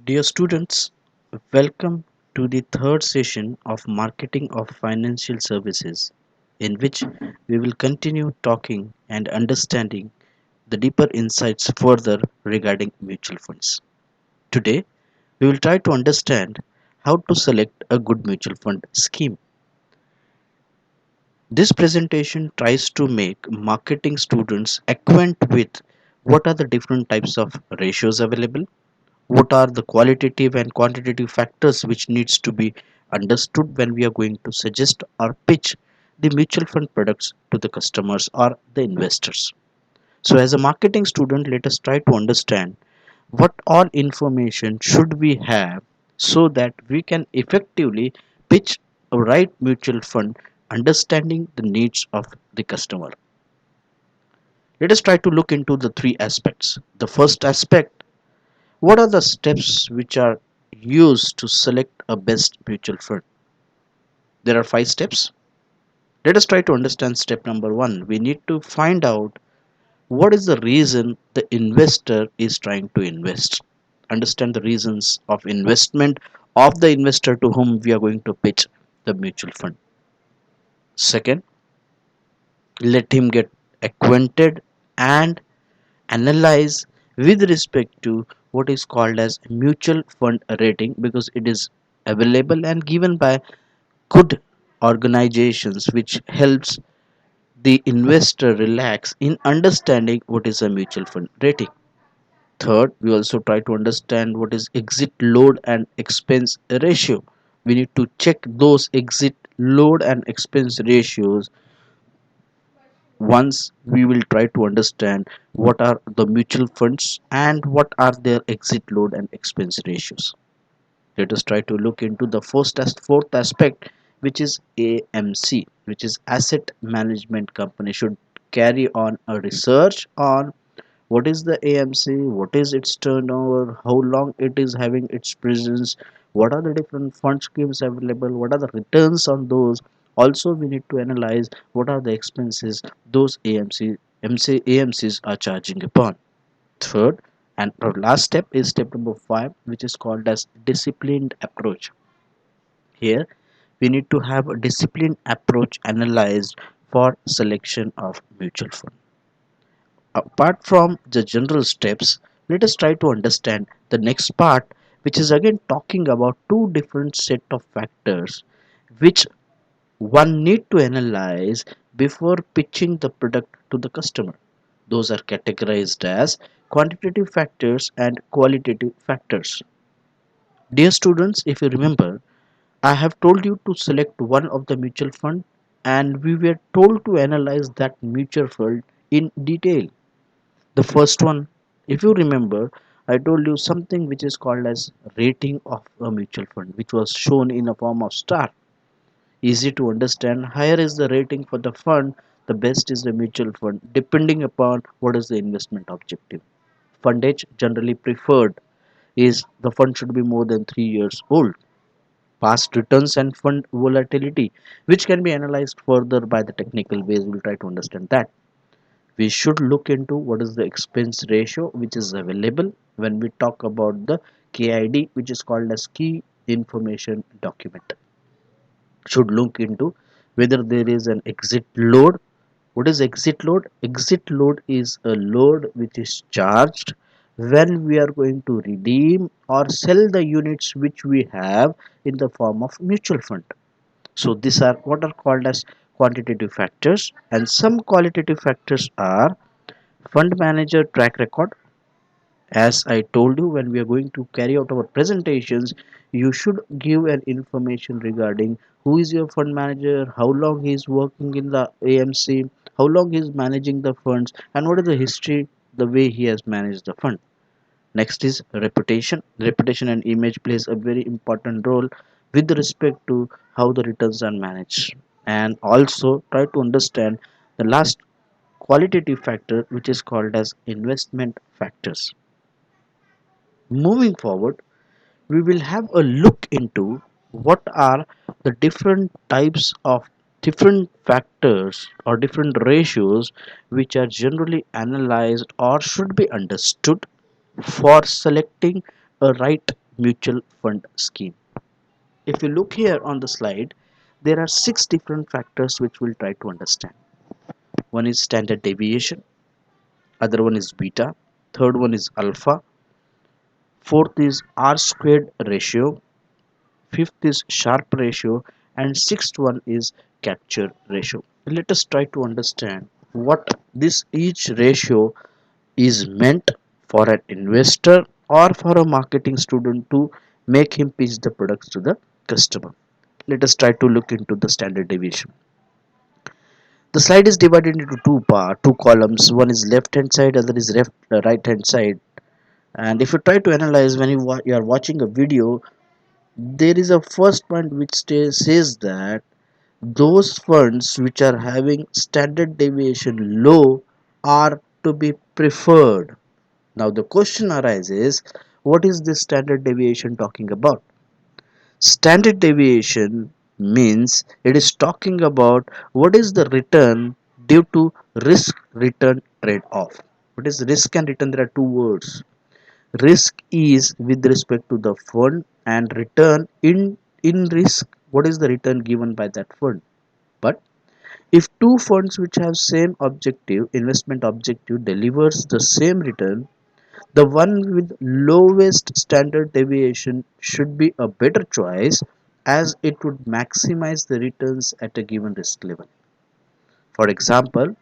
Dear students, welcome to the third session of Marketing of Financial Services, in which we will continue talking and understanding the deeper insights further regarding mutual funds. Today, we will try to understand how to select a good mutual fund scheme. This presentation tries to make marketing students acquaint with what are the different types of ratios available, what are the qualitative and quantitative factors which needs to be understood when we are going to suggest or pitch the mutual fund products to the customers or the investors. So as a marketing student, let us try to understand what all information should we have so that we can effectively pitch a right mutual fund understanding the needs of the customer. Let us try to look into the three aspects. The first aspect, what are the steps which are used to select a best mutual fund? There are 5 steps. Let us try to understand step number 1. We need to find out what is the reason the investor is trying to invest. Understand the reasons of investment of the investor to whom we are going to pitch the mutual fund. Second, let him get acquainted and analyze with respect to what is called as mutual fund rating, because it is available and given by good organizations which helps the investor relax in understanding what is a mutual fund rating. Third, we also try to understand what is exit load and expense ratio. We need to check those exit load and expense ratios. Once we will try to understand what are the mutual funds and what are their exit load and expense ratios. Let us try to look into the fourth aspect, which is AMC, which is asset management company should carry on a research on what is the AMC, what is its turnover, how long it is having its presence, what are the different fund schemes available, what are the returns on those. Also, we need to analyze what are the expenses those AMCs are charging upon. Third and our last step is step number 5, which is called as disciplined approach. Here, we need to have a disciplined approach analyzed for selection of mutual fund. Apart from the general steps, let us try to understand the next part, which is again talking about two different set of factors which one need to analyze before pitching the product to the customer. Those are categorized as quantitative factors and qualitative factors. Dear students, if you remember, I have told you to select one of the mutual fund and we were told to analyze that mutual fund in detail. The first one, if you remember, I told you something which is called as rating of a mutual fund, which was shown in a form of star. Easy to understand. Higher is the rating for the fund, the best is the mutual fund, depending upon what is the investment objective. Fund age generally preferred is the fund should be more than 3 years old. Past returns and fund volatility, which can be analyzed further by the technical ways. We'll try to understand that. We should look into what is the expense ratio which is available when we talk about the KID, which is called as key information document. Should look into whether there is an exit load. What is exit load? Exit load is a load which is charged when we are going to redeem or sell the units which we have in the form of mutual fund. So these are what are called as quantitative factors, and some qualitative factors are fund manager track record. As I told you, when we are going to carry out our presentations, you should give an information regarding who is your fund manager, how long he is working in the AMC, how long he is managing the funds, and what is the history, the way he has managed the fund. Next is reputation. Reputation and image plays a very important role with respect to how the returns are managed. And also try to understand the last qualitative factor, which is called as investment factors. Moving forward, we will have a look into what are the different types of different factors or different ratios which are generally analyzed or should be understood for selecting a right mutual fund scheme. If you look here on the slide, there are six different factors which we'll try to understand. One is standard deviation, other one is beta, third one is alpha, fourth is R squared ratio, fifth is Sharpe ratio, and sixth one is capture ratio. Let us try to understand what this each ratio is meant for an investor or for a marketing student to make him pitch the products to the customer. Let us try to look into the standard deviation. The slide is divided into two columns. One is left hand side, other is right hand side. And if you try to analyze when you are watching a video, there is a first point which says that those funds which are having standard deviation low are to be preferred. Now the question arises, what is this standard deviation talking about? Standard deviation means it is talking about what is the return due to risk return trade off. What is risk and return? There are two words. Risk is with respect to the fund, and return in risk, what is the return given by that fund? But if two funds which have same objective, investment objective, delivers the same return, the one with lowest standard deviation should be a better choice, as it would maximize the returns at a given risk level. For example,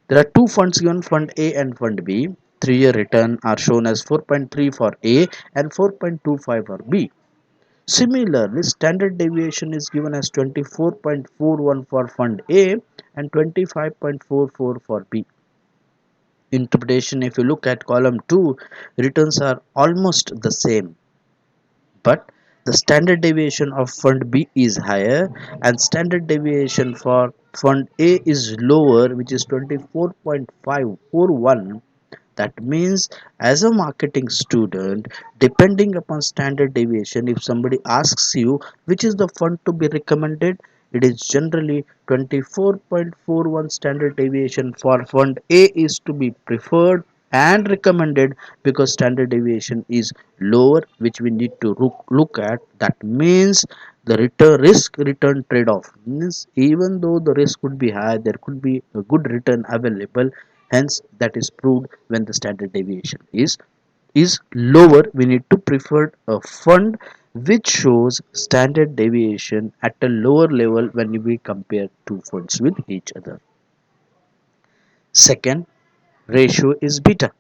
there are two funds given, Fund A and Fund B. 3-year return are shown as 4.3 for A and 4.25 for B. Similarly, standard deviation is given as 24.41 for Fund A and 25.44 for B. Interpretation, if you look at column 2, returns are almost the same, but the standard deviation of Fund B is higher and standard deviation for Fund A is lower, which is 24.541. That means, as a marketing student, depending upon standard deviation, if somebody asks you which is the fund to be recommended, it is generally 24.41 standard deviation for fund A is to be preferred and recommended, because standard deviation is lower, which we need to look at. That means the return risk return trade-off means even though the risk would be high, there could be a good return available. Hence, that is proved when the standard deviation is lower, we need to prefer a fund which shows standard deviation at a lower level when we compare two funds with each other. Second ratio is beta.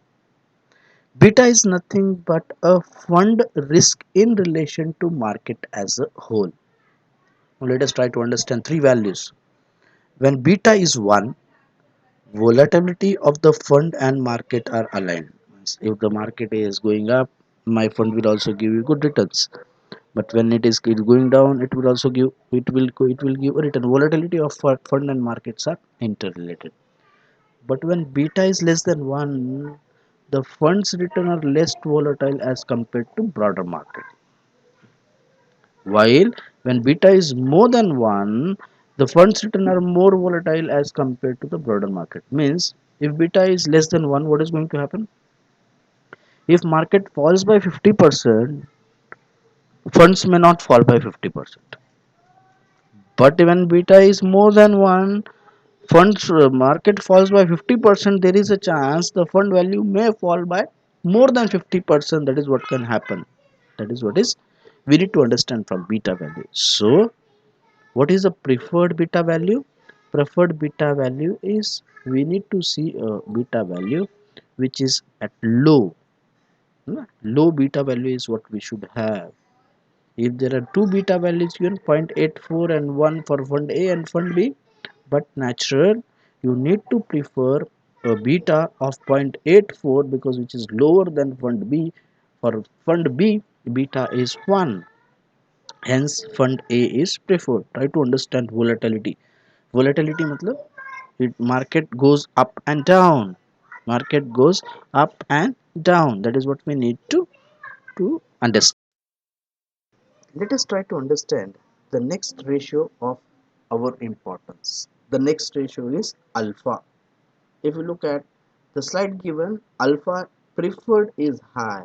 Beta is nothing but a fund risk in relation to market as a whole. Now let us try to understand three values. When beta is 1, volatility of the fund and market are aligned. If the market is going up, my fund will also give you good returns. But when it is going down, it will also give it will give a return. Volatility of fund and markets are interrelated. But when beta is less than 1, the funds return are less volatile as compared to broader market. While when beta is more than 1, the funds return are more volatile as compared to the broader market. Means if beta is less than 1, what is going to happen? If market falls by 50%, funds may not fall by 50%. But when beta is more than 1, funds market falls by 50%, there is a chance the fund value may fall by more than 50%. That is what can happen. That is what is we need to understand from beta value. So what is the preferred beta value? Preferred beta value is, we need to see a beta value which is at low. Low beta value is what we should have. If there are two beta values given, 0.84 and 1 for fund A and fund B, but natural, you need to prefer a beta of 0.84 because which is lower than fund B. For fund B, beta is 1. Hence, fund A is preferred. Try to understand volatility. Volatility matlab it market goes up and down. Market goes up and down. That is what we need to understand. Let us try to understand the next ratio of our importance. The next ratio is alpha. If you look at the slide given, alpha preferred is high.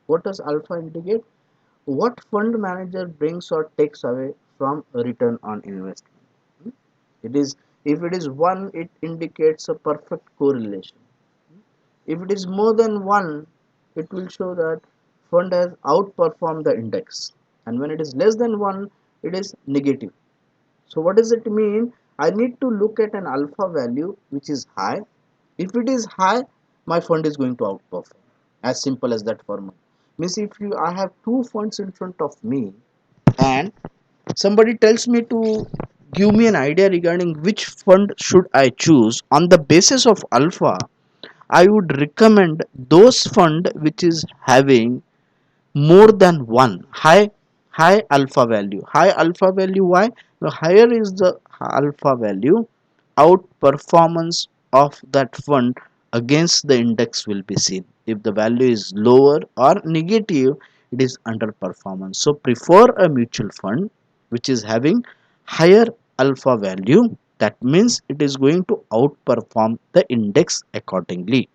What does alpha indicate? what fund manager brings or takes away from a return on investment. Hmm? It is, if it is 1, it indicates a perfect correlation. If it is more than 1, it will show that fund has outperformed the index. And when it is less than 1, it is negative. So what does it mean? I need to look at an alpha value which is high. If it is high, my fund is going to outperform. As simple as that formula. Means if you I have two funds in front of me and somebody tells me to give me an idea regarding which fund should I choose on the basis of alpha, I would recommend those fund which is having more than one high alpha value. High alpha value, why? The higher is the alpha value, outperformance of that fund against the index will be seen. If the value is lower or negative, it is underperformance. So prefer a mutual fund which is having higher alpha value. That means it is going to outperform the index accordingly.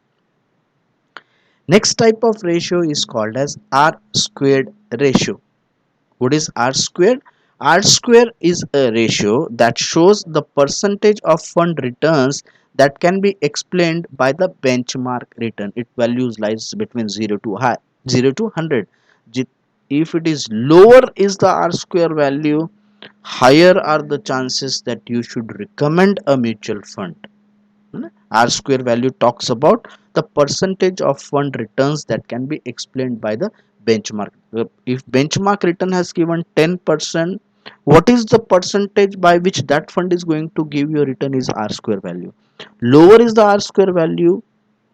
Next type of ratio is called as R squared ratio. What is R squared? R square is a ratio that shows the percentage of fund returns that can be explained by the benchmark return. Its values lies between 0 to 100. If it is lower is the R square value, higher are the chances that you should recommend a mutual fund. R square value talks about the percentage of fund returns that can be explained by the benchmark. If benchmark return has given 10%, what is the percentage by which that fund is going to give you a return is R square value. Lower is the R square value,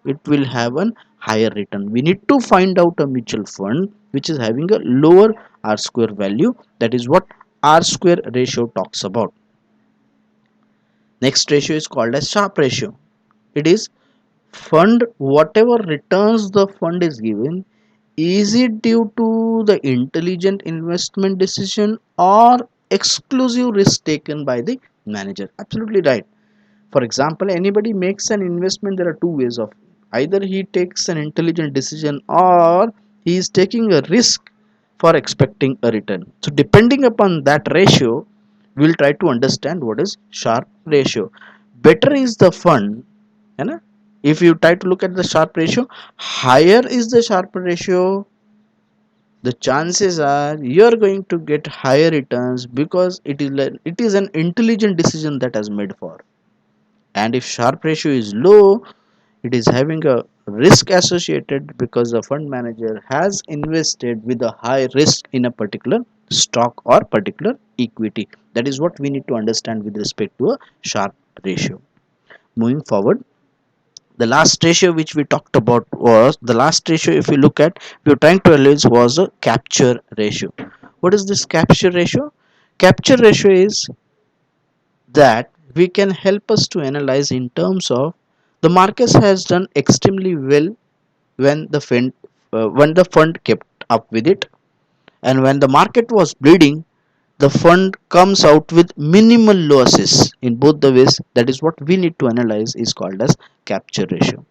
it will have a higher return. We need to find out a mutual fund which is having a lower R square value. That is what R square ratio talks about. Next ratio is called as Sharpe ratio. It is fund whatever returns the fund is given, is it due to the intelligent investment decision or exclusive risk taken by the manager? Absolutely right. For example, anybody makes an investment, there are two ways of, either he takes an intelligent decision or he is taking a risk for expecting a return. So depending upon that ratio, we will try to understand what is Sharpe ratio. Better is the fund, है ना? If you try to look at the Sharpe ratio, higher is the Sharpe ratio, the chances are you are going to get higher returns because it is an intelligent decision that has made for. And if Sharpe ratio is low, it is having a risk associated because the fund manager has invested with a high risk in a particular stock or particular equity. That is what we need to understand with respect to a Sharpe ratio. Moving forward, the last ratio which we talked about was the last ratio, if you look at, we were trying to analyze, was a capture ratio. What is this capture ratio? Capture ratio is that we can help us to analyze in terms of the market has done extremely well when the fund kept up with it, and when the market was bleeding, the fund comes out with minimal losses. In both the ways, that is what we need to analyze, is called as capture ratio.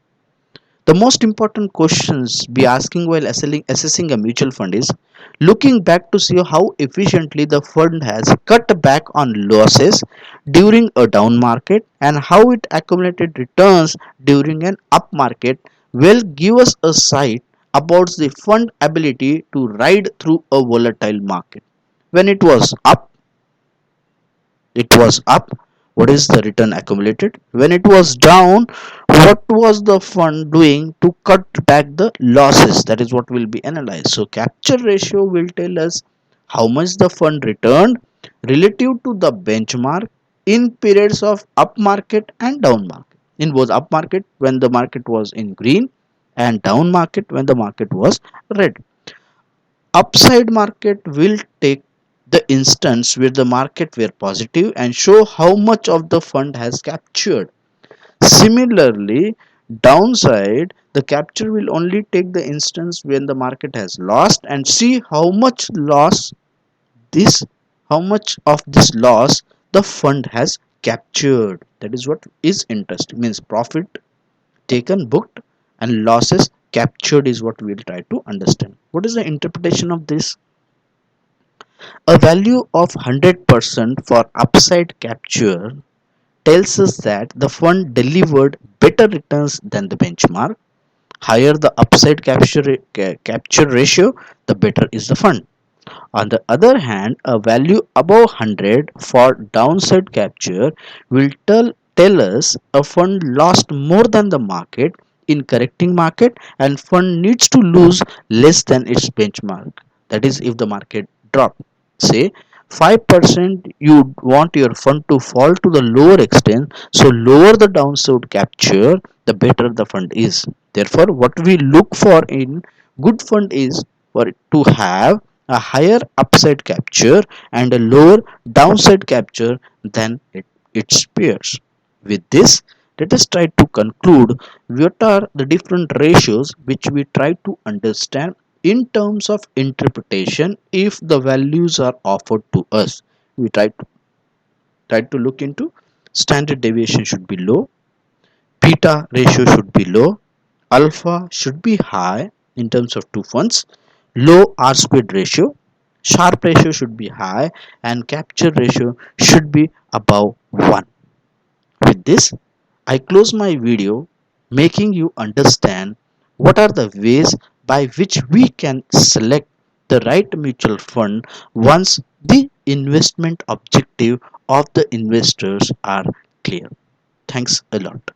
The most important questions be asking while assessing a mutual fund is looking back to see how efficiently the fund has cut back on losses during a down market and how it accumulated returns during an up market will give us a sight about the fund ability to ride through a volatile market. When it was up, what is the return accumulated? When it was down, what was the fund doing to cut back the losses? That is what will be analyzed. So capture ratio will tell us how much the fund returned relative to the benchmark in periods of up market and down market. In both up market when the market was in green and down market when the market was red. Upside market will take the instance where the market were positive and show how much of the fund has captured. Similarly, downside, the capture will only take the instance when the market has lost and see this how much of this loss the fund has captured. That is what is interest, means profit taken booked and losses captured is what we will try to understand. What is the interpretation of this? A value of 100% for upside capture tells us that the fund delivered better returns than the benchmark. Higher the upside capture ratio, the better is the fund. On the other hand, a value above 100 for downside capture will tell us a fund lost more than the market in correcting market, and fund needs to lose less than its benchmark. That is if the market drop. Say 5% you want your fund to fall to the lower extent, so lower the downside capture, the better the fund is. Therefore, what we look for in good fund is for it to have a higher upside capture and a lower downside capture than its peers. With this, let us try to conclude what are the different ratios which we try to understand in terms of interpretation if the values are offered to us. We try to look into standard deviation should be low, beta ratio should be low, alpha should be high in terms of two funds, low R squared ratio, Sharpe ratio should be high, and capture ratio should be above 1. With this, I close my video making you understand what are the ways by which we can select the right mutual fund once the investment objective of the investors are clear. Thanks a lot.